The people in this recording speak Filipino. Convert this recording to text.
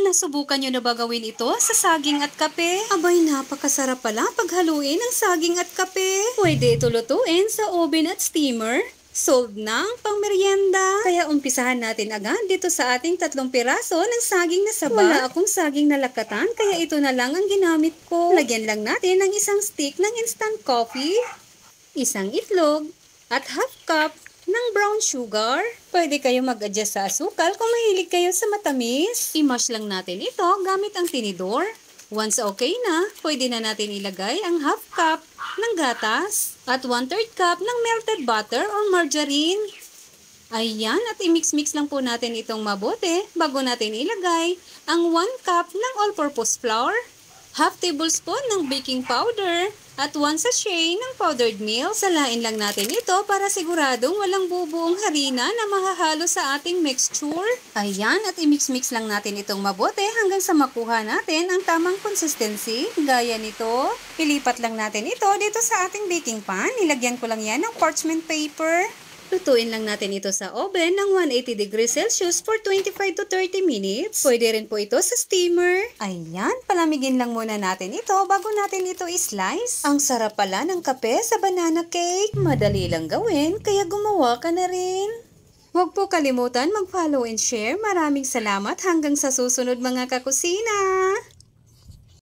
Nasubukan nyo na ba gawin ito sa saging at kape? Abay, napakasarap pala paghaluin ang saging at kape. Pwede ito lutuin sa oven at steamer. Sold na ang pangmeryenda. Kaya umpisahan natin agad dito sa ating 3 piraso ng saging na saba. Wala akong saging na lakatan, kaya ito na lang ang ginamit ko. Lagyan lang natin ng isang stick ng instant coffee, isang itlog, at half cup ng brown sugar. Pwede kayo mag-adjust sa asukal kung mahilig kayo sa matamis. I-mash lang natin ito gamit ang tinidor. Once okay na, pwede na natin ilagay ang half cup ng gatas at 1/3 cup ng melted butter or margarine. Ayan, at i-mix-mix lang po natin itong mabuti bago natin ilagay ang 1 cup ng all-purpose flour, half tablespoon ng baking powder, at 1 sachet ng powdered milk. Salain lang natin ito para siguradong walang bubuong harina na mahahalo sa ating mixture. Ayan, at i-mix-mix lang natin itong mabuti hanggang sa makuha natin ang tamang consistency. Gaya nito. Ilipat lang natin ito dito sa ating baking pan. Nilagyan ko lang yan ng parchment paper. Lutuin lang natin ito sa oven ng 180 degrees Celsius for 25 to 30 minutes. Pwede rin po ito sa steamer. Ayan, palamigin lang muna natin ito bago natin ito i-slice. Ang sarap pala ng kape sa banana cake. Madali lang gawin, kaya gumawa ka na rin. Huwag po kalimutan mag-follow and share. Maraming salamat hanggang sa susunod mga kakusina.